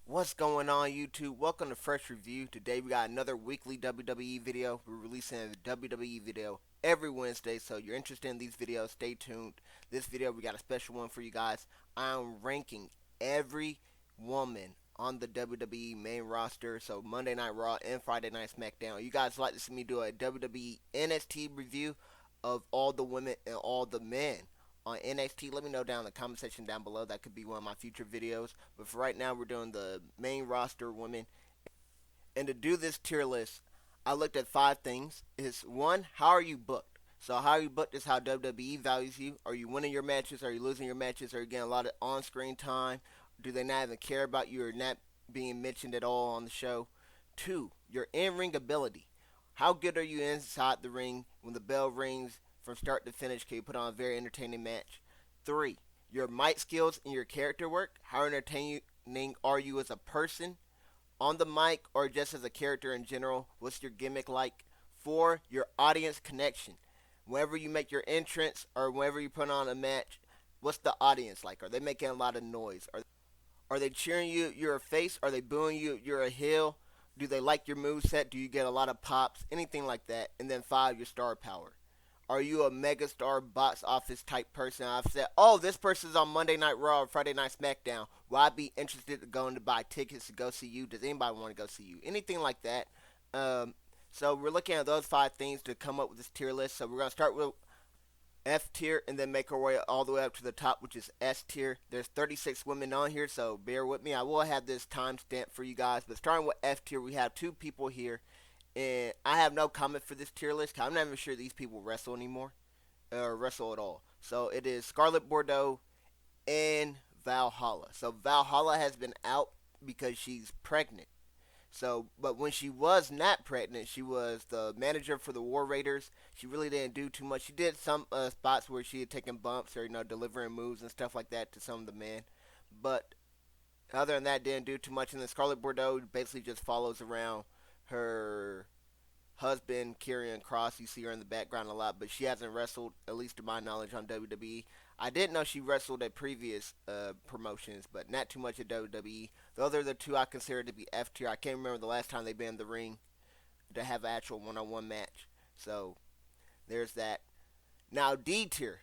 What's going on, YouTube? Welcome to Fresh Review. Today we got another weekly WWE video. We're releasing a WWE video every Wednesday, so you're interested in these videos, stay tuned. This video we got a special one for you guys. I'm ranking every woman on the WWE main roster, so Monday Night Raw and Friday Night SmackDown. You guys like to see me do a WWE NXT review of all the women and all the men on NXT. Let me know down in the comment section down below. That could be one of my future videos. But for right now, we're doing the main roster women. And to do this tier list, I looked at five things. Is one, how are you booked? So how are you booked is how WWE values you. Are you winning your matches? Are you losing your matches? Are you getting a lot of on-screen time? Do they not even care about you or not being mentioned at all on the show? Two, your in-ring ability. How good are you inside the ring when the bell rings from start to finish? Can you put on a very entertaining match? Three, your mic skills and your character work. How entertaining are you as a person on the mic or just as a character in general? What's your gimmick like? Four, your audience connection. Whenever you make your entrance or whenever you put on a match, what's the audience like? Are they making a lot of noise? Are they cheering you? You're a face? Are they booing you? You're a heel? Do they like your move set? Do you get a lot of pops? Anything like that. And then five, your star power. Are you a megastar box office type person? I've said, oh, this person's on Monday Night Raw or Friday Night SmackDown. Will I be interested in going to buy tickets to go see you? Does anybody want to go see you? Anything like that. Um, so we're looking at those five things to come up with this tier list. So we're going to start with F tier and then make our way all the way up to the top, which is S tier. There's 36 women on here, so bear with me. I will have this timestamp for you guys. But starting with F tier, we have two people here. And I have no comment for this tier list. 'Cause I'm not even sure these people wrestle anymore or wrestle at all. So it is Scarlett Bordeaux and Valhalla. So Valhalla has been out because she's pregnant. So, but when she was not pregnant, she was the manager for the War Raiders. She really didn't do too much. She did some spots where she had taken bumps or delivering moves and stuff like that to some of the men, but other than that, didn't do too much. And then Scarlett Bordeaux basically just follows around her husband, Karrion Kross. You see her in the background a lot, but she hasn't wrestled, at least to my knowledge, on WWE. I did know she wrestled at previous promotions, but not too much at WWE. Those are the two I consider to be F tier. I can't remember the last time they've been in the ring to have an actual one-on-one match. So there's that. Now D tier.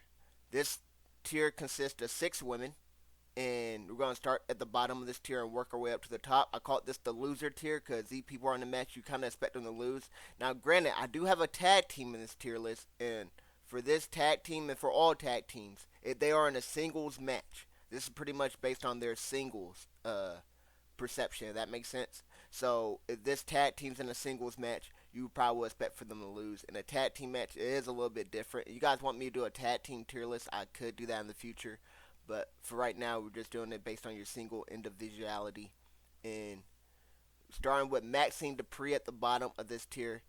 This tier consists of 6 women, and we're going to start at the bottom of this tier and work our way up to the top. I call this the loser tier because these people are in the match. You kind of expect them to lose. Now, granted, I do have a tag team in this tier list, and for this tag team and for all tag teams, if they are in a singles match, this is pretty much based on their singles perception. If that makes sense. So, if this tag team's in a singles match, you probably would expect for them to lose. In a tag team match, it is a little bit different. You guys want me to do a tag team tier list? I could do that in the future. But for right now, we're just doing it based on your single individuality. And starting with Maxine Dupree at the bottom of this tier.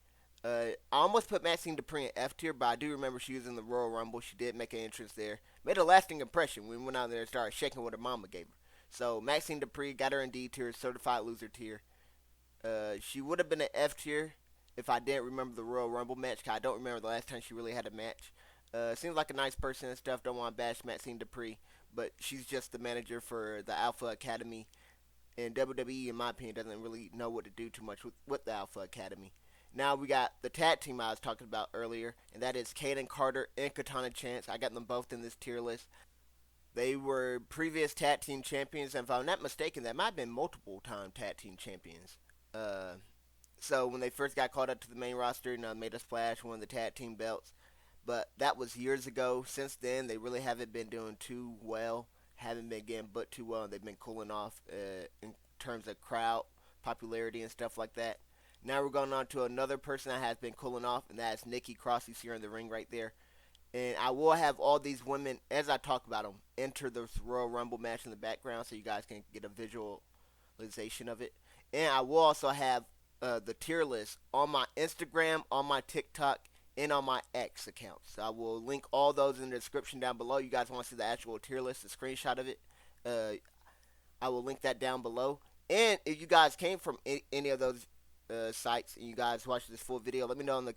I almost put Maxine Dupree in F tier, but I do remember she was in the Royal Rumble. She did make an entrance there. Made a lasting impression when we went out there and started shaking what her mama gave her. So Maxine Dupree got her in D tier, certified loser tier. She would have been an F tier if I didn't remember the Royal Rumble match. 'Cause I don't remember the last time she really had a match. Seems like a nice person and stuff. Don't want to bash Maxine Dupree, but she's just the manager for the Alpha Academy. And WWE, in my opinion, doesn't really know what to do too much with the Alpha Academy. Now we got the tag team I was talking about earlier, and that is Kaden Carter and Katana Chance. I got them both in this tier list. They were previous tag team champions, and if I'm not mistaken, that might have been multiple time tag team champions. Uh, so when they first got called up to the main roster, made a splash, won the tag team belts. But that was years ago. Since then, they really haven't been doing too well. Haven't been getting booked too well, and they've been cooling off in terms of crowd popularity and stuff like that. Now we're going on to another person that has been cooling off, and that's Nikki Cross. You see her in the ring right there. And I will have all these women, as I talk about them, enter the Royal Rumble match in the background so you guys can get a visualization of it. And I will also have the tier list on my Instagram, on my TikTok, and on my X account. So I will link all those in the description down below. You guys want to see the actual tier list, the screenshot of it, uh, I will link that down below. And if you guys came from any of those sites and you guys watched this full video, let me know in the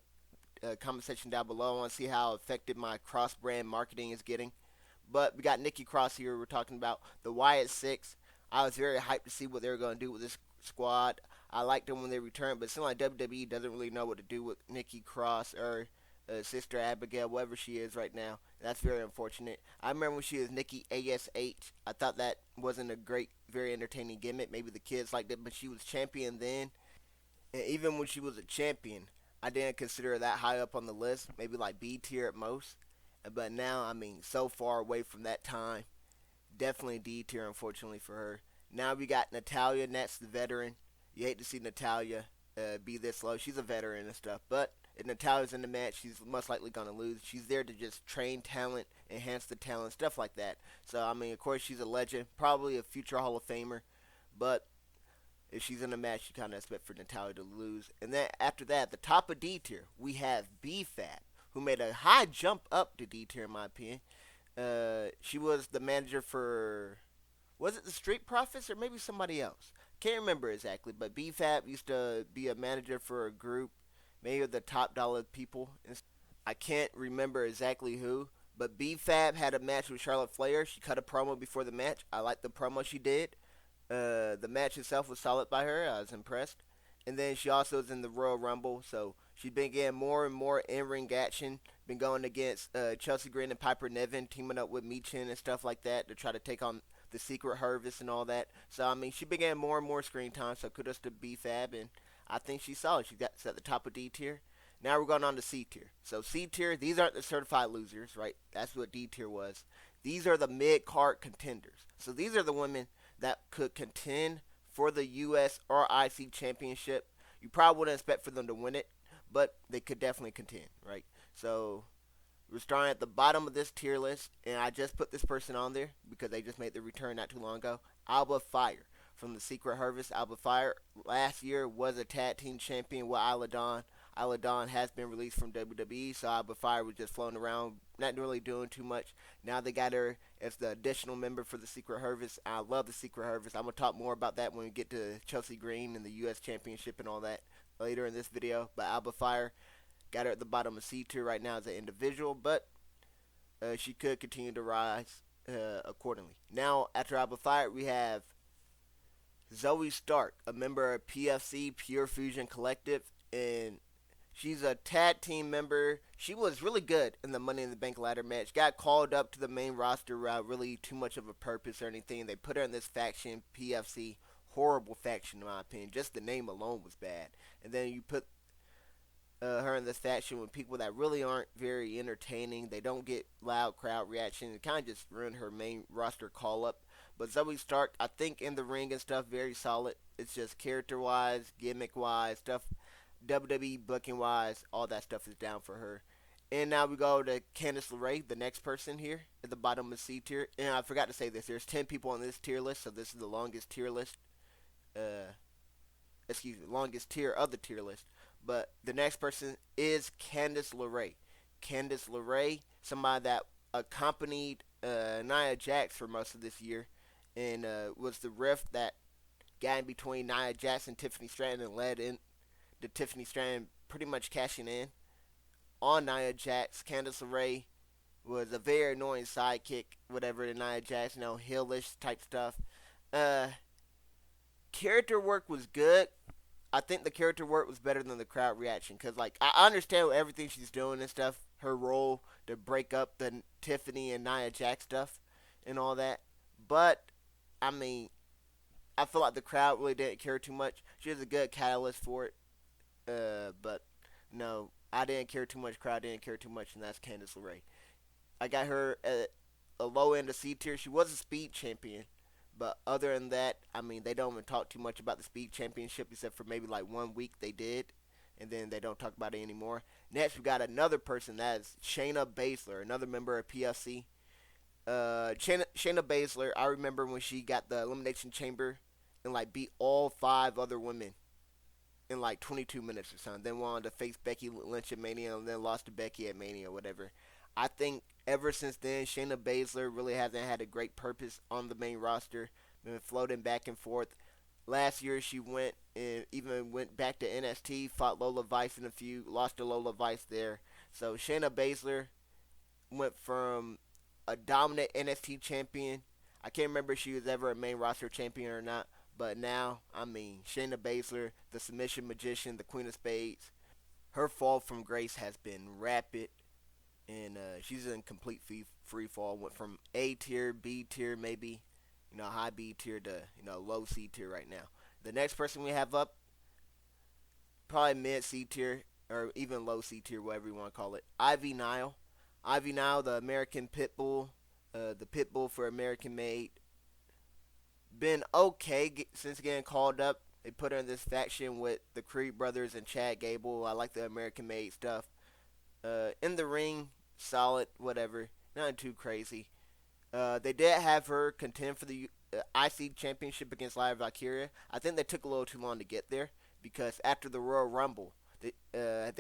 comment section down below. I want to see how effective my cross-brand marketing is getting. But we got Nikki Cross here. We're talking about the Wyatt Six. I was very hyped to see what they were going to do with this squad. I liked them when they returned, but it seems like WWE doesn't really know what to do with Nikki Cross or Sister Abigail, whatever she is right now. That's very unfortunate. I remember when she was Nikki ASH. I thought that wasn't a great, very entertaining gimmick. Maybe the kids liked it, but she was champion then. And even when she was a champion, I didn't consider her that high up on the list. Maybe like B tier at most. But now, I mean, so far away from that time. Definitely D tier, unfortunately for her. Now we got Natalia, next, the veteran. You hate to see Natalia be this low. She's a veteran and stuff, but if Natalia's in the match, she's most likely going to lose. She's there to just train talent, enhance the talent, stuff like that. So, I mean, of course, she's a legend, probably a future Hall of Famer, but if she's in the match, you kind of expect for Natalia to lose. And then after that, the top of D tier, we have BFAB, who made a high jump up to D tier, in my opinion. She was the manager for, was it the Street Profits or maybe somebody else? Can't remember exactly, but BFAB used to be a manager for a group, maybe the top dollar people. I can't remember exactly who, but BFAB had a match with Charlotte Flair. She cut a promo before the match. I liked the promo she did. The match itself was solid by her. I was impressed. And then she also was in the Royal Rumble, so she's been getting more and more in-ring action. Been going against Chelsea Green and Piper Niven, teaming up with Michin and stuff like that to try to take on the Secret Harvest and all that. So, I mean, she been getting more and more screen time, so kudos to BFAB, and I think she's solid. She got at the top of D tier. Now we're going on to C tier. So, C tier, these aren't the certified losers, right? That's what D tier was. These are the mid-card contenders. So, these are the women that could contend for the U.S. or IC championship. You probably wouldn't expect for them to win it, but they could definitely contend, right? So we're starting at the bottom of this tier list, and I just put this person on there because they just made the return not too long ago. Alba Fire from the Secret Harvest. Alba Fire last year was a tag team champion with Isla Dawn. Isla Dawn has been released from WWE, so Alba Fire was just floating around, not really doing too much. Now they got her as the additional member for the Secret Harvest. I love the Secret Harvest. I'm going to talk more about that when we get to Chelsea Green and the U.S. Championship and all that later in this video. But Alba Fire got her at the bottom of C tier right now as an individual, but she could continue to rise accordingly. Now, after Alba Fire, we have Zoe Stark, a member of PFC, Pure Fusion Collective, and she's a tag team member. She was really good in the Money in the Bank ladder match. Got called up to the main roster without really too much of a purpose or anything. They put her in this faction, PFC. Horrible faction, in my opinion. Just the name alone was bad. And then you put her in this faction with people that really aren't very entertaining. They don't get loud crowd reaction. It kind of just ruined her main roster call up. But Zoe Stark, I think in the ring and stuff, very solid. It's just character-wise, gimmick-wise, stuff, WWE booking-wise, all that stuff is down for her. And now we go to Candice LeRae, the next person here at the bottom of C tier. And I forgot to say this. There's 10 people on this tier list, so this is the longest tier list. Longest tier of the tier list. But the next person is Candice LeRae. Candice LeRae, somebody that accompanied Nia Jax for most of this year, and was the rift that got in between Nia Jax and Tiffany Stratton and led in to Tiffany Stratton pretty much cashing in on Nia Jax. Candice LeRae was a very annoying sidekick, whatever, to Nia Jax, heelish type stuff. Character work was good. I think the character work was better than the crowd reaction because, like, I understand everything she's doing and stuff, her role to break up the Tiffany and Nia Jax stuff and all that. But, I mean, I feel like the crowd really didn't care too much. She was a good catalyst for it. But, no, I didn't care too much. Crowd didn't care too much, and that's Candice LeRae. I got her at a low end of C tier. She was a speed champion. But other than that, I mean, they don't even talk too much about the Speed Championship except for maybe like 1 week they did. And then they don't talk about it anymore. Next, we got another person. That is Shayna Baszler, another member of PFC. Shayna Baszler, I remember when she got the Elimination Chamber and like beat all 5 other women in like 22 minutes or something. Then wanted to face Becky Lynch at Mania and then lost to Becky at Mania or whatever. I think ever since then, Shayna Baszler really hasn't had a great purpose on the main roster. Been floating back and forth. Last year, she went and even went back to NXT, fought Lola Vice in a feud, lost to Lola Vice there. So Shayna Baszler went from a dominant NXT champion. I can't remember if she was ever a main roster champion or not. But now, I mean, Shayna Baszler, the submission magician, the Queen of Spades, her fall from grace has been rapid, and she's in complete free fall. Went from A tier, B tier, maybe, high B tier to low C tier right now. The next person we have up, probably mid C tier or even low C tier, whatever you want to call it. Ivy Nile. Ivy Nile, the American Pitbull, the Pitbull for American Made. Been okay since getting called up. They put her in this faction with the Creed brothers and Chad Gable. I like the American Made stuff. In the ring, solid, whatever. Nothing too crazy. They did have her contend for the IC championship against Lyra Valkyria. I think they took a little too long to get there because after the Royal Rumble, they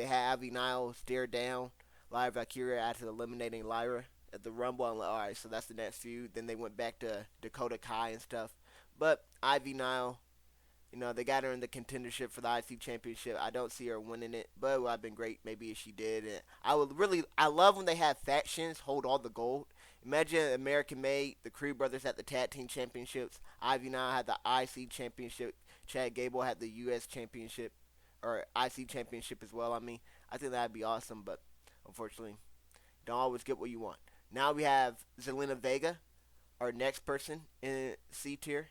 had Ivy Nile stare down Lyra Valkyria after eliminating Lyra at the Rumble. I'm like, all right, so that's the next feud. Then they went back to Dakota Kai and stuff. But Ivy Nile, they got her in the contendership for the IC championship. I don't see her winning it, but it would have been great maybe if she did. And I love when they have factions hold all the gold. Imagine American Made, the Creed brothers had the tag team championships. Ivy Nile had the IC championship. Chad Gable had the US championship or IC championship as well. I mean, I think that'd be awesome, but unfortunately, don't always get what you want. Now we have Zelina Vega, our next person in C tier,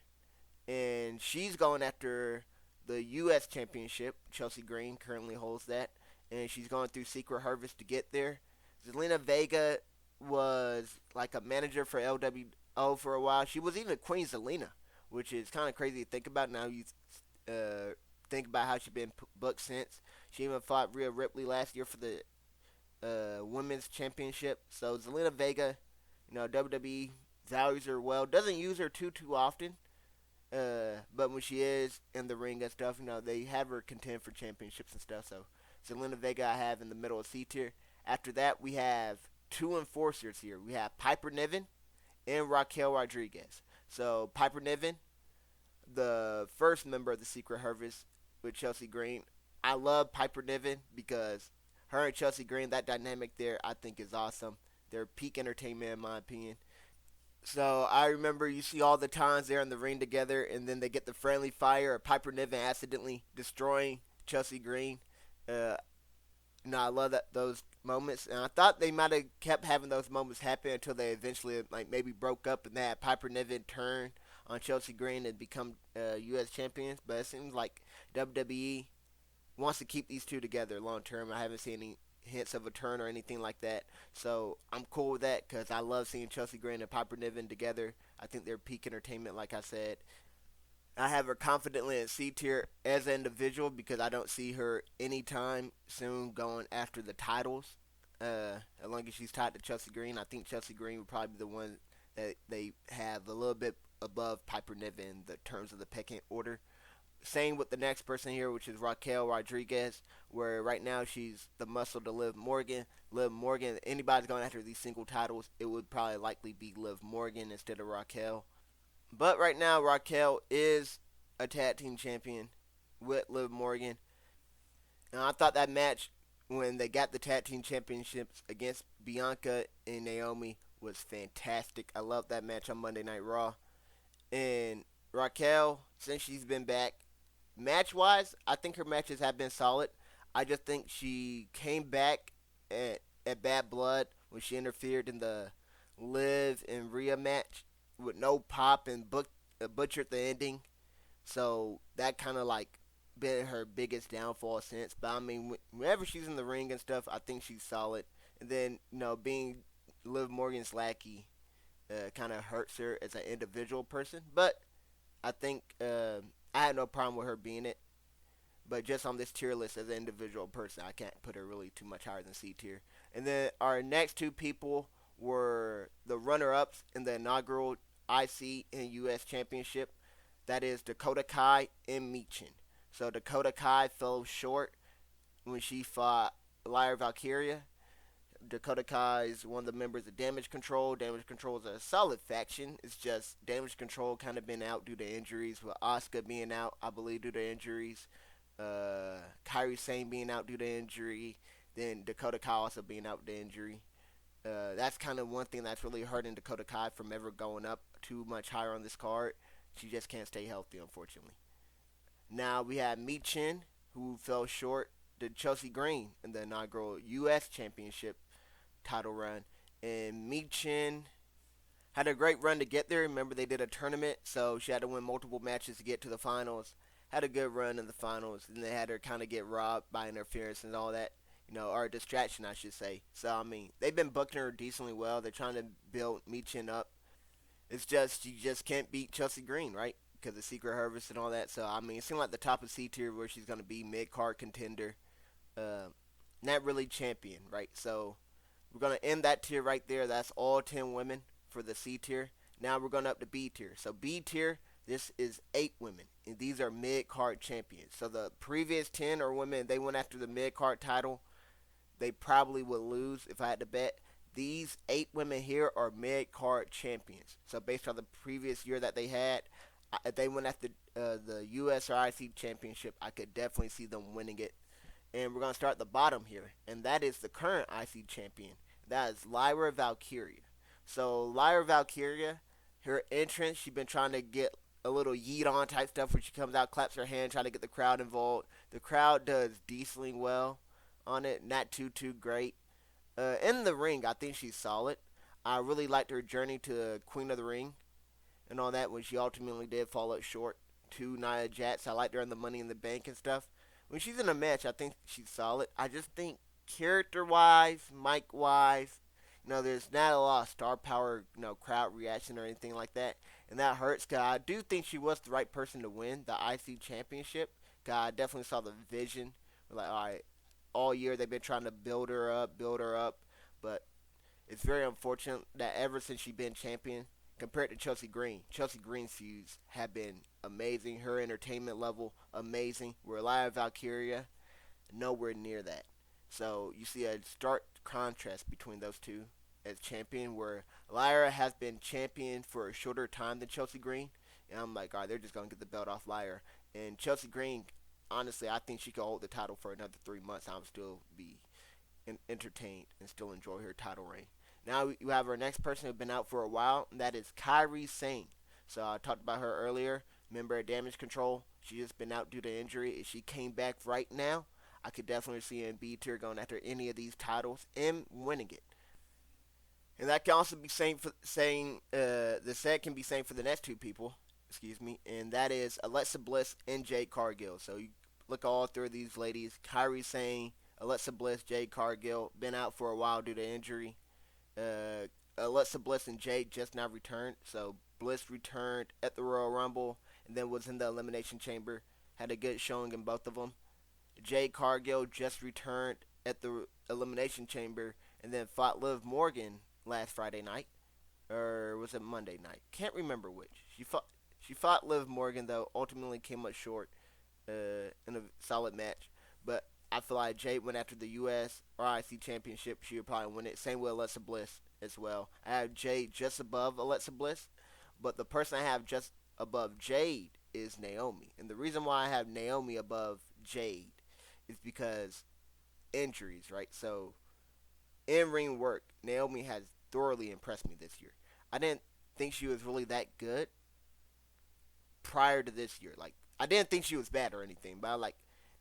and she's going after the U.S. Championship. Chelsea Green currently holds that, and she's going through Secret Harvest to get there. Zelina Vega was like a manager for LWO for a while. She was even Queen Zelina, which is kind of crazy to think about. Now you think about how she's been booked since. She even fought Rhea Ripley last year for the Women's Championship. So Zelina Vega, WWE values her well. Doesn't use her too often. But when she is in the ring and stuff, they have her contend for championships and stuff. So Zelina Vega I have in the middle of C tier. After that, we have two enforcers here. We have Piper Niven and Raquel Rodriguez. So Piper Niven, the first member of the Secret Harvest with Chelsea Green. I love Piper Niven because her and Chelsea Green, that dynamic there, I think is awesome. They're peak entertainment in my opinion. So I remember you see all the times they're in the ring together, and then they get the friendly fire, or Piper Niven accidentally destroying Chelsea Green. Uh, I love those moments, and I thought they might have kept having those moments happen until they eventually like maybe broke up, and they had Piper Niven turn on Chelsea Green and become U.S. champions. But it seems like WWE wants to keep these two together long term. I haven't seen any hints of a turn or anything like that. So I'm cool with that because I love seeing Chelsea Green and Piper Niven together. I think they're peak entertainment, like I said. I have her confidently in C tier as an individual because I don't see her anytime soon going after the titles. As long as she's tied to Chelsea Green, I think Chelsea Green would probably be the one that they have a little bit above Piper Niven in the terms of the pecking order. Same with the next person here, which is Raquel Rodriguez, where right now she's the muscle to Liv Morgan. Liv Morgan, anybody's going after these single titles, it would probably likely be Liv Morgan instead of Raquel. But right now, Raquel is a tag team champion with Liv Morgan. And I thought that match, when they got the tag team championships against Bianca and Naomi, was fantastic. I love that match on Monday Night Raw. And Raquel, since she's been back, match-wise, I think her matches have been solid. I just think she came back at Bad Blood when she interfered in the Liv and Rhea match with no pop and butchered the ending. So that kind of like been her biggest downfall since. But I mean, whenever she's in the ring and stuff, I think she's solid. And then being Liv Morgan's lackey kind of hurts her as an individual person. But I think I had no problem with her being it. But just on this tier list as an individual person, I can't put her really too much higher than C tier. And then our next two people were the runner-ups in the inaugural IC and US Championship. That is Dakota Kai and Michin. So Dakota Kai fell short when she fought Lyra Valkyria. Dakota Kai is one of the members of Damage Control. Damage Control is a solid faction. It's just Damage Control kind of been out due to injuries, with Asuka being out, I believe, due to injuries. Kairi Sane being out due to injury. Then Dakota Kai also being out due to injury. That's kind of one thing that's really hurting Dakota Kai from ever going up too much higher on this card. She just can't stay healthy, unfortunately. Now we have Michin, who fell short to Chelsea Green in the inaugural U.S. Championship title run. And Michin had a great run to get there. Remember, they did a tournament, so she had to win multiple matches to get to the finals. Had a good run in the finals, and they had her kind of get robbed by interference and all that, or a distraction, I should say. So, I mean, they've been booking her decently well. They're trying to build Michin up. It's just, you just can't beat Chelsea Green, right? Because of Secret Harvest and all that. So, I mean, it seemed like the top of C tier where she's going to be mid card contender. Uh, Not really champion, right? So, we're going to end that tier right there. That's all 10 women for the C tier. Now we're going up to B tier. So B tier, this is 8 women. And these are mid-card champions. So the previous 10 are women. They went after the mid-card title. They probably would lose if I had to bet. These 8 women here are mid-card champions. So based on the previous year that they had, if they went after the US or IC championship, I could definitely see them winning it. And we're going to start at the bottom here. And that is the current IC champion. That is Lyra Valkyria. So Lyra Valkyria, her entrance, she's been trying to get a little yeet on type stuff where she comes out, claps her hand, trying to get the crowd involved. The crowd does decently well on it, not too great. In the ring, I think she's solid. I really liked her journey to Queen of the Ring and all that when she ultimately did fall up short to Nia Jax. I liked her in the Money in the Bank and stuff. When she's in a match, I think she's solid. I just think character-wise, mic-wise, there's not a lot of star power, crowd reaction or anything like that. And that hurts because I do think she was the right person to win the IC championship. Cause I definitely saw the vision. Like, all right, all year they've been trying to build her up. But it's very unfortunate that ever since she's been champion, compared to Chelsea Green's feuds have been amazing. Her entertainment level, amazing. Where Lyra Valkyria, nowhere near that. So you see a stark contrast between those two as champion, where Lyra has been champion for a shorter time than Chelsea Green. And I'm like, all right, they're just going to get the belt off Lyra. And Chelsea Green, honestly, I think she could hold the title for another 3 months. I would still be entertained and still enjoy her title reign. Now you have our next person who's been out for a while, and that is Kairi Sane. So I talked about her earlier. Member of Damage Control. She just been out due to injury. If she came back right now, I could definitely see her in B tier going after any of these titles and winning it. And that can also be the set can be same for the next two people, excuse me, and that is Alexa Bliss and Jade Cargill. So you look at all 3 of these ladies, Kairi Sane, Alexa Bliss, Jade Cargill, been out for a while due to injury. Alexa Bliss and Jade just now returned. So Bliss returned at the Royal Rumble and then was in the Elimination Chamber. Had a good showing in both of them. Jade Cargill just returned at the Elimination Chamber and then fought Liv Morgan last Friday night. Or was it Monday night? Can't remember which. She fought Liv Morgan, though, ultimately came up short in a solid match. But I feel like Jade went after the US or IC Championship. She would probably win it. Same with Alexa Bliss as well. I have Jade just above Alexa Bliss. But the person I have just above Jade is Naomi. And the reason why I have Naomi above Jade is because injuries, right? So, in-ring work, Naomi has thoroughly impressed me this year. I didn't think she was really that good prior to this year. Like, I didn't think she was bad or anything, but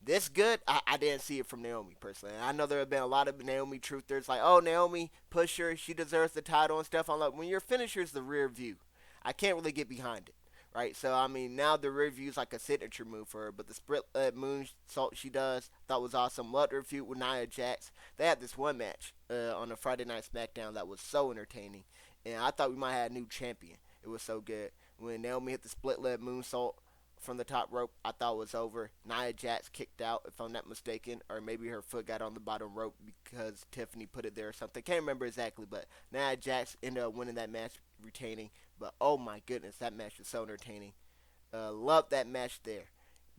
this good, I didn't see it from Naomi personally. And I know there have been a lot of Naomi truthers like, oh, Naomi, push her, she deserves the title and stuff. I'm like, when your finisher's the rear view, I can't really get behind it. Right, so I mean, now the rear view's like a signature move for her, but the split moonsault she does, thought was awesome. Loved her feud with Nia Jax. They had this one match on a Friday Night SmackDown that was so entertaining, and I thought we might have a new champion. It was so good. When Naomi hit the split leg moonsault from the top rope, I thought it was over. Nia Jax kicked out, if I'm not mistaken, or maybe her foot got on the bottom rope because Tiffany put it there or something. Can't remember exactly, but Nia Jax ended up winning that match, retaining. But oh my goodness, that match was so entertaining. Loved that match there.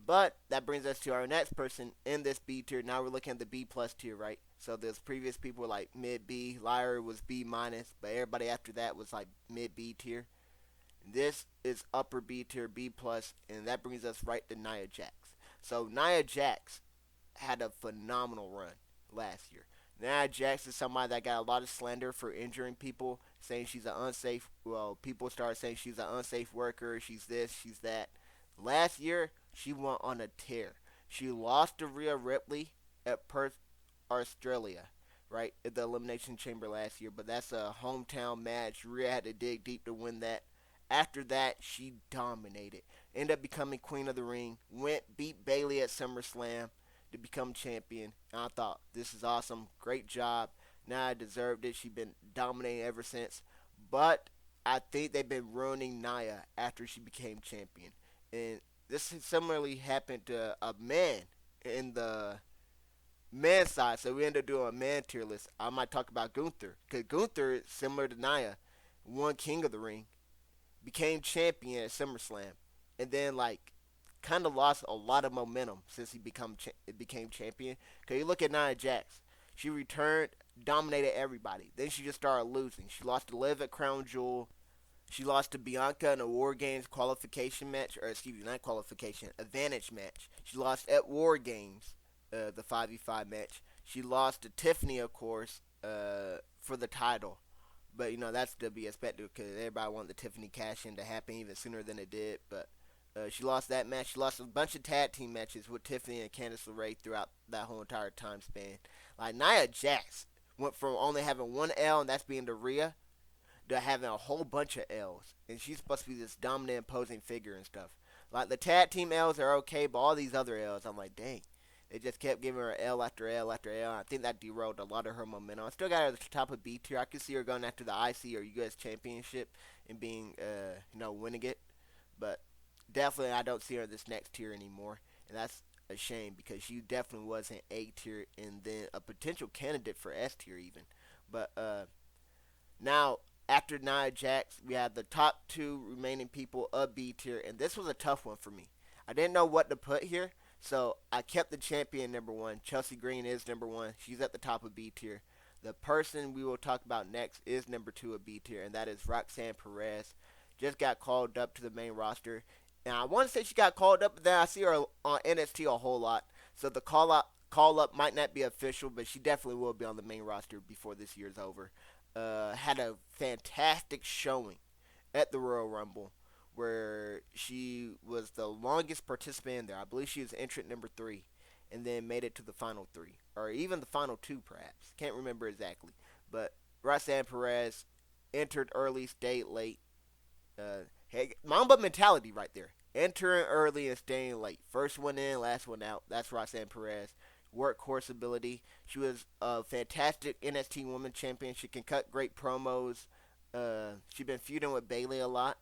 But that brings us to our next person in this B tier. Now we're looking at the B plus tier, right? So those previous people were like mid B. Lyra was B minus, but everybody after that was like mid B tier. This is upper B tier, B plus, and that brings us right to Nia Jax. So Nia Jax had a phenomenal run last year. Nia Jax is somebody that got a lot of slander for injuring people, saying she's an unsafe. Well, people started saying she's an unsafe worker. She's this, she's that. Last year, she went on a tear. She lost to Rhea Ripley at Perth, Australia, right? At the Elimination Chamber last year, but that's a hometown match. Rhea had to dig deep to win that. After that, she dominated. Ended up becoming Queen of the Ring. Beat Bailey at SummerSlam to become champion. And I thought, this is awesome. Great job. Now I deserved it. She's been dominating ever since. But I think they've been ruining Nia after she became champion. And this similarly happened to a man in the man side. So we ended up doing a man tier list. I might talk about Gunther. Because Gunther, similar to Nia, won King of the Ring, became champion at SummerSlam, and then like kind of lost a lot of momentum since he became champion. Cause you look at Nia Jax, she returned, dominated everybody. Then she just started losing. She lost to Liv at Crown Jewel. She lost to Bianca in a War Games qualification match, or excuse me, not qualification, advantage match. She lost at War Games, the 5v5 match. She lost to Tiffany, of course, for the title. But that's to be expected because everybody wanted the Tiffany cash in to happen even sooner than it did. But she lost that match. She lost a bunch of tag team matches with Tiffany and Candice LeRae throughout that whole entire time span. Like Nia Jax went from only having one L, and that's being to Rhea, to having a whole bunch of L's. And she's supposed to be this dominant, imposing figure and stuff. Like the tag team L's are okay, but all these other L's, I'm like, dang. They just kept giving her L after L after L. I think that derailed a lot of her momentum. I still got her at the top of B tier. I could see her going after the IC or US Championship and being, winning it. But definitely, I don't see her in this next tier anymore, and that's a shame because she definitely was an A tier and then a potential candidate for S tier even. But now after Nia Jax, we have the top two remaining people of B tier, and this was a tough one for me. I didn't know what to put here. So I kept the champion number one. Chelsea Green is number one. She's at the top of B tier. The person we will talk about next is number two of B tier, and that is Roxanne Perez. Just got called up to the main roster. And I want to say she got called up, but then I see her on NXT a whole lot. So the call up might not be official, but she definitely will be on the main roster before this year's over. Had a fantastic showing at the Royal Rumble, where she was the longest participant in there. I believe she was entrant number 3, and then made it to the final 3, or even the final 2, perhaps. Can't remember exactly. But Roxanne Perez entered early, stayed late. Hey, Mamba mentality right there. Entering early and staying late. First one in, last one out. That's Roxanne Perez. Workhorse ability. She was a fantastic NXT Women Champion. She can cut great promos. She's been feuding with Bailey a lot.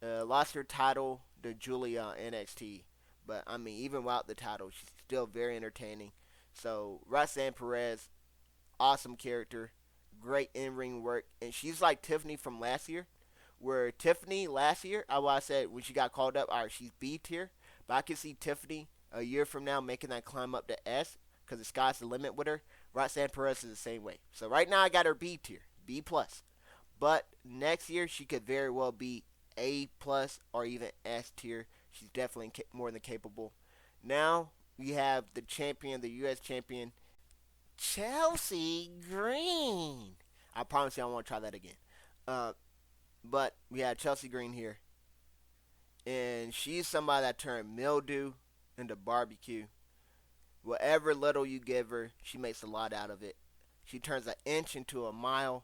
Lost her title to Julia on NXT. But, I mean, even without the title, she's still very entertaining. So, Roxanne Perez, awesome character. Great in-ring work. And she's like Tiffany from last year. Where Tiffany last year, I said when she got called up, all right, she's B tier. But I can see Tiffany a year from now making that climb up to S because the sky's the limit with her. Roxanne Perez is the same way. So, right now, I got her B tier. B+. But next year, she could very well be A+, or even S tier. She's definitely more than capable. Now we have the champion, the U.S. champion, Chelsea Green. I promise you I won't try that again. But we have Chelsea Green here. And she's somebody that turned mildew into barbecue. Whatever little you give her, she makes a lot out of it. She turns an inch into a mile.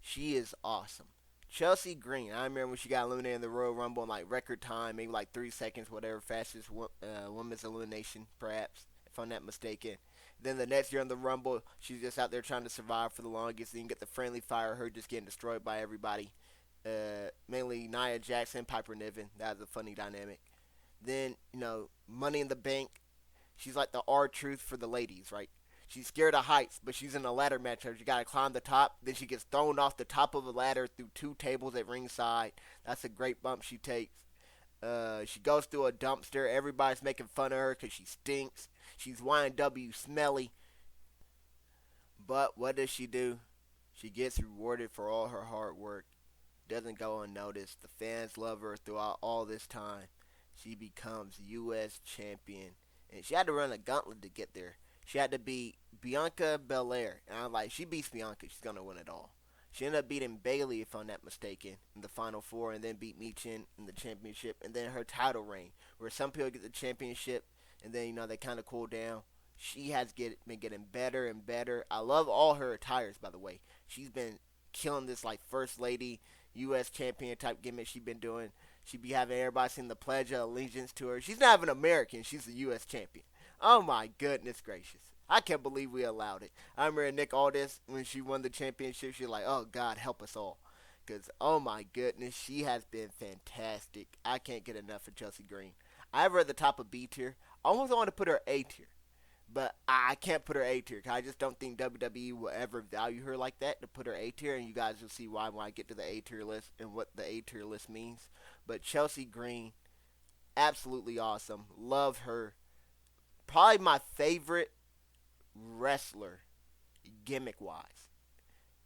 She is awesome. Chelsea Green, I remember when she got eliminated in the Royal Rumble in like record time, maybe like 3 seconds, whatever, fastest women's elimination, perhaps, if I'm not mistaken. Then the next year in the Rumble, she's just out there trying to survive for the longest. Then you get the friendly fire, her just getting destroyed by everybody. Mainly Nia Jackson, Piper Niven. That was a funny dynamic. Then, Money in the Bank. She's like the R-Truth for the ladies, right? She's scared of heights, but she's in a ladder match. So you got to climb the top. Then she gets thrown off the top of a ladder through 2 tables at ringside. That's a great bump she takes. She goes through a dumpster. Everybody's making fun of her because she stinks. She's YNW smelly. But what does she do? She gets rewarded for all her hard work. Doesn't go unnoticed. The fans love her throughout all this time. She becomes U.S. champion. And she had to run a gauntlet to get there. She had to beat Bianca Belair. And I'm like, she beats Bianca, she's going to win it all. She ended up beating Bailey, if I'm not mistaken, in the final four, and then beat Michin in the championship, and then her title reign, where some people get the championship, and then they kind of cool down. She has been getting better and better. I love all her attires, by the way. She's been killing this like first lady U.S. champion type gimmick she's been doing. She be having everybody sing the Pledge of Allegiance to her. She's not even American. She's the U.S. champion. Oh my goodness gracious. I can't believe we allowed it. I remember Nick Aldis when she won the championship. She was like, "Oh God, help us all," because oh my goodness, she has been fantastic. I can't get enough of Chelsea Green. I have her at the top of B tier. I almost want to put her A tier, but I can't put her A tier. I just don't think WWE will ever value her like that to put her A tier, and you guys will see why when I get to the A tier list and what the A tier list means. But Chelsea Green, absolutely awesome. Love her. Probably my favorite wrestler, gimmick wise.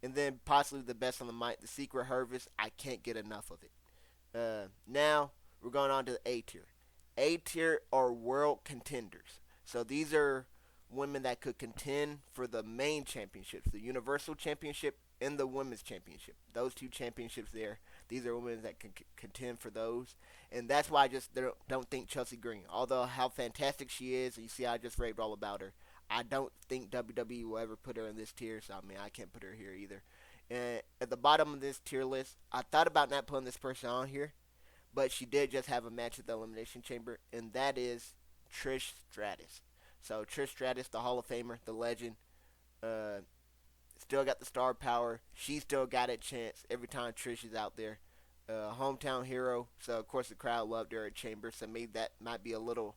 And then possibly the best on the mic, the Secret Harvest. I can't get enough of it. Now we're going on to the A tier. A tier are world contenders. So these are women that could contend for the main championships, the Universal Championship and the Women's Championship. Those two championships there. These are women that can contend for those. And that's why I just don't think Chelsea Green, although how fantastic she is, and you see I just raved all about her, I don't think WWE will ever put her in this tier, so I mean I can't put her here either. And at the bottom of this tier list, I thought about not putting this person on here, but she did just have a match at the Elimination Chamber, and that is Trish Stratus. So Trish Stratus, the Hall of Famer, the legend, uh, still got the star power. She still got a chance every time Trish is out there. Hometown hero, so of course the crowd loved her at Chamber, so maybe that might be a little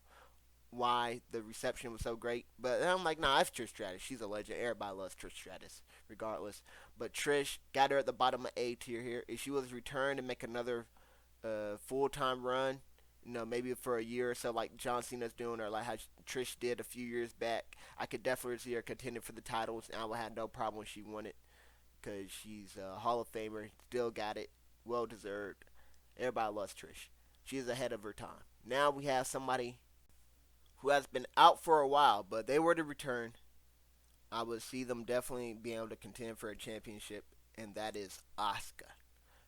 why the reception was so great. But I'm like, nah, that's Trish Stratus. She's a legend. Everybody loves Trish Stratus, regardless. But Trish got her at the bottom of A tier here. If she was returned and make another full time run, maybe for a year or so, like John Cena's doing, or like how Trish did a few years back, I could definitely see her contending for the titles, and I would have no problem when she won it because she's a Hall of Famer, still got it, well deserved. Everybody loves Trish. She's ahead of her time. Now we have somebody who has been out for a while, but they were to return. I would see them definitely being able to contend for a championship, and that is Asuka.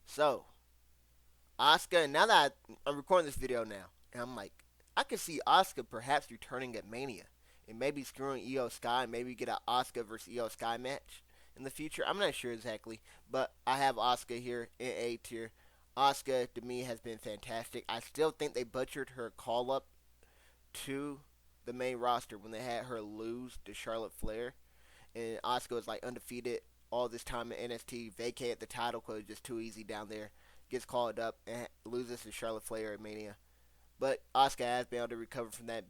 So, Asuka, and now that I'm recording this video now, and I'm like, I could see Asuka perhaps returning at Mania, and maybe screwing Io Sky, maybe get an Asuka versus Io Sky match in the future. I'm not sure exactly, but I have Asuka here in A tier. Asuka, to me, has been fantastic. I still think they butchered her call up to the main roster when they had her lose to Charlotte Flair, and Asuka was like undefeated all this time in NXT, vacated the title because it was just too easy down there, gets called up and loses to Charlotte Flair at Mania. But Asuka has been able to recover from that,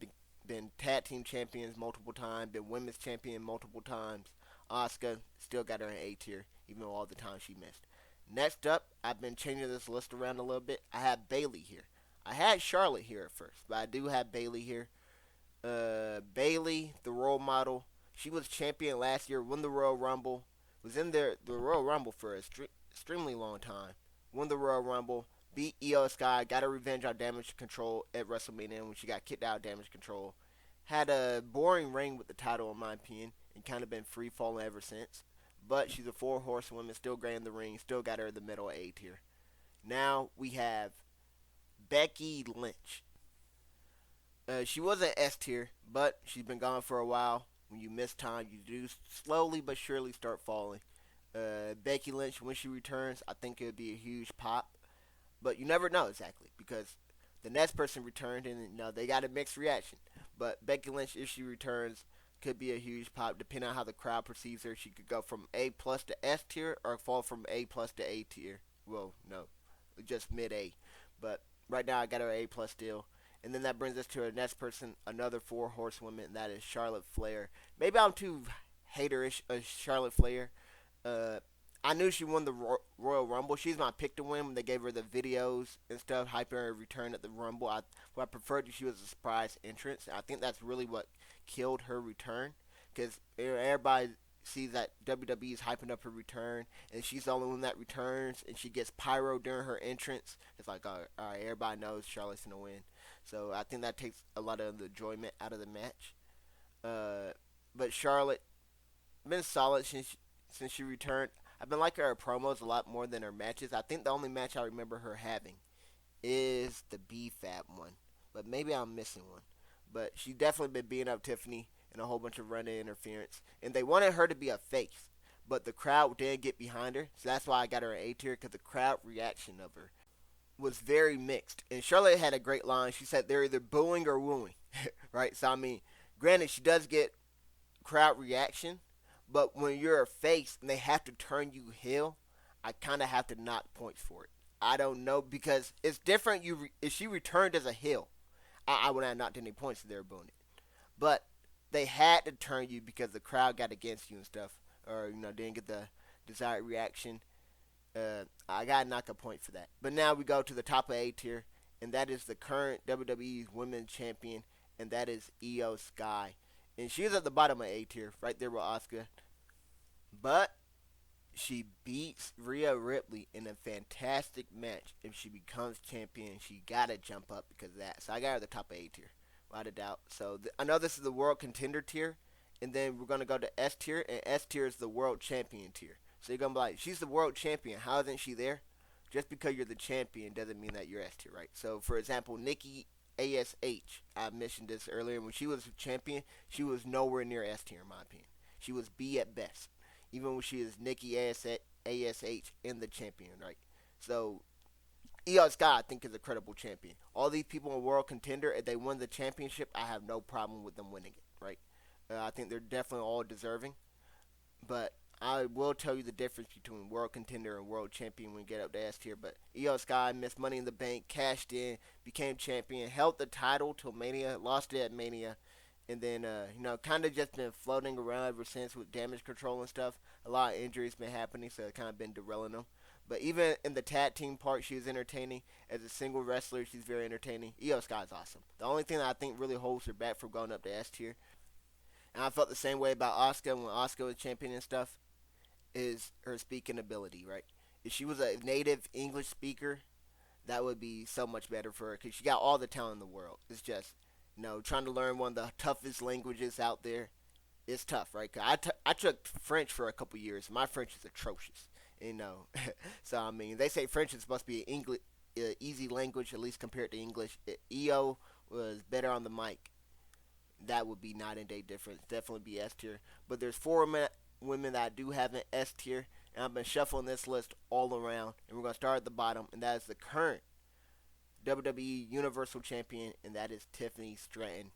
been tag team champions multiple times, been women's champion multiple times. Asuka still got her in A tier, even though all the time she missed. Next up, I've been changing this list around a little bit. I have Bailey here. I had Charlotte here at first, but I do have Bailey here. Bailey, the role model. She was champion last year, won the Royal Rumble, was in the Royal Rumble for an extremely long time. Won the Royal Rumble, beat Io Sky, got her revenge on Damage Control at WrestleMania when she got kicked out of Damage Control. Had a boring reign with the title, in my opinion, and kind of been free falling ever since. But she's a four horsewoman, still great in the ring, still got her in the middle A tier. Now we have Becky Lynch. She was an S tier, but she's been gone for a while. When you miss time, you do slowly but surely start falling. Becky Lynch, when she returns, I think it would be a huge pop. But you never know exactly because the next person returned and they got a mixed reaction. But Becky Lynch, if she returns, could be a huge pop depending on how the crowd perceives her. She could go from A plus to S tier or fall from A plus to A tier. Well, no, just mid A. But right now I got her A plus still. And then that brings us to our next person, another four horsewoman, and that is Charlotte Flair. Maybe I'm too haterish of Charlotte Flair. I knew she won the Royal Rumble. She's my pick to win when they gave her the videos and stuff, hyping her return at the Rumble. I preferred that she was a surprise entrance. I think that's really what killed her return because everybody sees that WWE is hyping up her return, and she's the only one that returns, and she gets pyro during her entrance. It's like, all right, everybody knows Charlotte's going to win. So I think that takes a lot of the enjoyment out of the match. But Charlotte been solid since she returned. I've been liking her promos a lot more than her matches. I think the only match I remember her having is the B-Fab one, but maybe I'm missing one. But she definitely been beating up Tiffany and a whole bunch of run-in interference, and they wanted her to be a face, but the crowd did get behind her, so that's why I got her an A tier because the crowd reaction of her was very mixed. And Charlotte had a great line. She said they're either booing or wooing, right? So I mean, granted, she does get crowd reaction, but when you're a face and they have to turn you heel, I kind of have to knock points for it. I don't know because it's different. If she returned as a heel, I would not have knocked any points if they were booing it. But they had to turn you because the crowd got against you and stuff, or didn't get the desired reaction. I got to knock a point for that. But now we go to the top of A tier, and that is the current WWE Women's Champion, and that is Io Sky. And she's at the bottom of A tier, right there with Asuka. But she beats Rhea Ripley in a fantastic match. If she becomes champion, she gotta jump up because of that. So I got her at the top of A tier, without a doubt. So I know this is the World Contender tier, and then we're gonna go to S tier, and S tier is the World Champion tier. So you're gonna be like, she's the World Champion. How isn't she there? Just because you're the champion doesn't mean that you're S tier, right? So for example, Nikki ASH, I mentioned this earlier. When she was champion, she was nowhere near S tier in my opinion. She was B at best, even when she is Nikki ASH and the champion, right? So Io Sky, I think, is a credible champion. All these people in World Contender, if they win the championship, I have no problem with them winning it, right? I think they're definitely all deserving. But I will tell you the difference between World Contender and World Champion when we get up to S tier. But Io Sky missed Money in the Bank, cashed in, became champion, held the title till Mania, lost it at Mania, and then kind of just been floating around ever since with damage control and stuff. A lot of injuries been happening, so it kind of been derailing them. But even in the tag team part, she was entertaining. As a single wrestler, she's very entertaining. Io Sky is awesome. The only thing that I think really holds her back from going up to S tier, and I felt the same way about Asuka when Asuka was champion and stuff, is her speaking ability, right? If she was a native English speaker, that would be so much better for her because she got all the talent in the world. It's just, trying to learn one of the toughest languages out there. It's tough, right? I took French for a couple years. My French is atrocious, you know. So I mean, they say French is supposed to be an English, easy language, at least compared to English. EO was better on the mic. That would be night and day difference. Definitely be S tier. But there's women that I do have an S tier, and I've been shuffling this list all around. And we're gonna start at the bottom, and that is the current WWE Universal Champion, and that is Tiffany Stratton.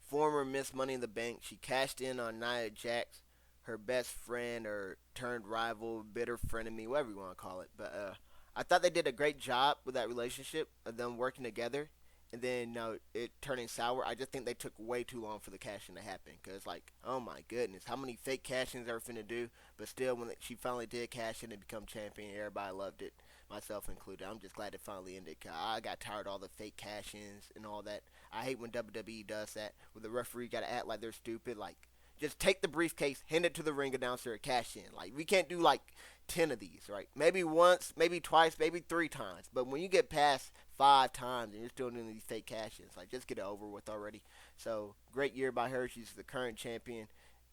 Former Miss Money in the Bank, she cashed in on Nia Jax, her best friend or turned rival, bitter frenemy, whatever you want to call it. But I thought they did a great job with that relationship of them working together. And then it turning sour. I just think they took way too long for the cash in to happen. Cause like, oh my goodness, how many fake cash ins are we finna do? But still, when she finally did cash in and become champion, everybody loved it, myself included. I'm just glad it finally ended. Cause I got tired of all the fake cash ins and all that. I hate when WWE does that, where the referee gotta act like they're stupid. Like, just take the briefcase, hand it to the ring announcer, and cash in. Like, we can't do like 10 of these, right? Maybe once, maybe twice, maybe 3 times. But when you get past 5 times and you're still doing these fake cash-ins, like, just get it over with already. So, great year by her. She's the current champion.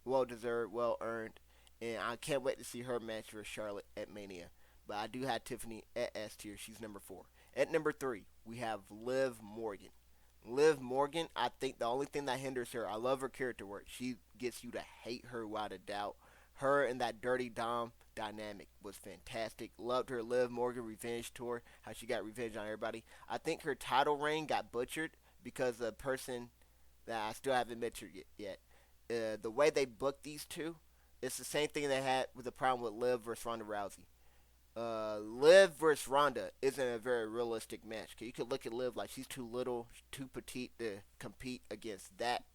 Well deserved, well earned. And I can't wait to see her match for Charlotte at Mania. But I do have Tiffany at S tier. She's number 4. At number 3, we have Liv Morgan. Liv Morgan, I think the only thing that hinders her, I love her character work. She gets you to hate her without a doubt. Her and that Dirty Dom dynamic was fantastic. Loved her Liv Morgan revenge tour, how she got revenge on everybody. I think her title reign got butchered because the person that I still haven't mentioned yet. The way they booked these two, it's the same thing they had with the problem with Liv versus Ronda Rousey. Liv versus Ronda isn't a very realistic match. 'Cause you could look at Liv like she's too little, too petite to compete against that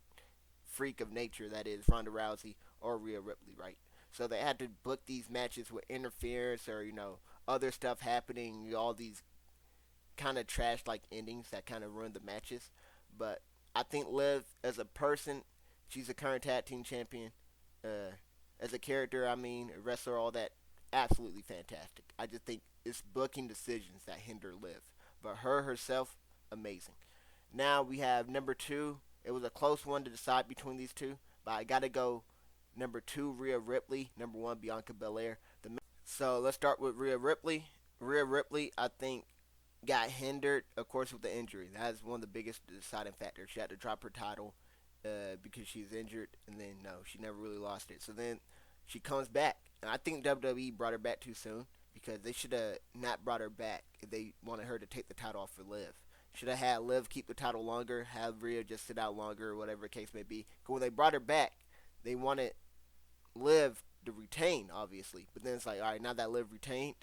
freak of nature that is Ronda Rousey or Rhea Ripley, right? So they had to book these matches with interference or other stuff happening, all these kind of trash like endings that kind of ruined the matches. But I think Liv as a person, she's a current tag team champion. As a character, I mean, a wrestler, all that, absolutely fantastic. I just think it's booking decisions that hinder Liv. But her herself, amazing. Now we have number 2. It was a close one to decide between these two, but I gotta go Number 2, Rhea Ripley. Number 1, Bianca Belair. So let's start with Rhea Ripley. Rhea Ripley, I think, got hindered, of course, with the injury. That's one of the biggest deciding factors. She had to drop her title because she's injured, and then no, she never really lost it. So then she comes back, and I think WWE brought her back too soon because they should have not brought her back if they wanted her to take the title off for Liv. Should have had Liv keep the title longer, have Rhea just sit out longer, or whatever the case may be. Because when they brought her back, they wanted Liv to retain, obviously. But then it's like, all right, now that Liv retained,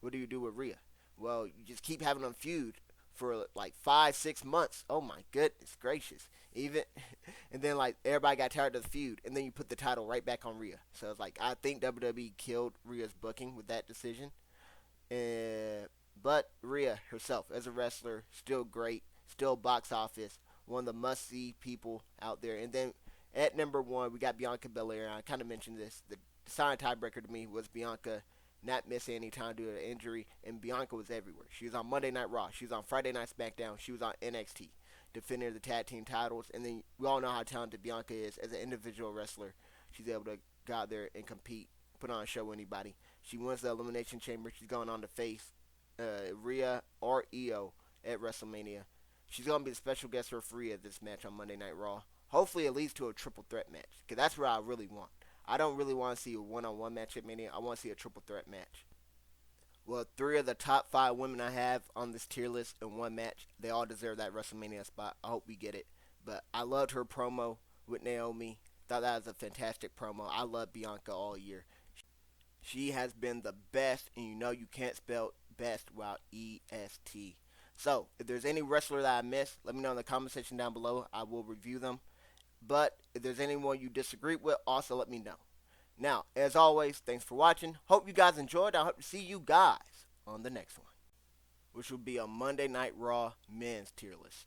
what do you do with Rhea? Well, you just keep having them feud for like 5, 6 months. Oh my goodness gracious! Even and then like everybody got tired of the feud, and then you put the title right back on Rhea. So it's like I think WWE killed Rhea's booking with that decision. But Rhea herself, as a wrestler, still great, still box office, one of the must see people out there. And then at number 1, we got Bianca Belair. I kind of mentioned this. The silent tiebreaker to me was Bianca not missing any time due to injury, and Bianca was everywhere. She was on Monday Night Raw. She was on Friday Night SmackDown. She was on NXT, defending the tag team titles. And then we all know how talented Bianca is as an individual wrestler. She's able to go out there and compete, put on a show with anybody. She wins the Elimination Chamber. She's going on to face Rhea or Io at WrestleMania. She's going to be the special guest referee at this match on Monday Night Raw. Hopefully it leads to a triple threat match, because that's what I really want. I don't really want to see a one-on-one match at Mania. I want to see a triple threat match. Well, 3 of the top 5 women I have on this tier list in one match, they all deserve that WrestleMania spot. I hope we get it. But I loved her promo with Naomi. Thought that was a fantastic promo. I love Bianca all year. She has been the best, and you know you can't spell best without EST. So, if there's any wrestler that I missed, let me know in the comment section down below. I will review them. But if there's anyone you disagree with, also let me know. Now, as always, thanks for watching. Hope you guys enjoyed. I hope to see you guys on the next one, which will be a Monday Night Raw men's tier list.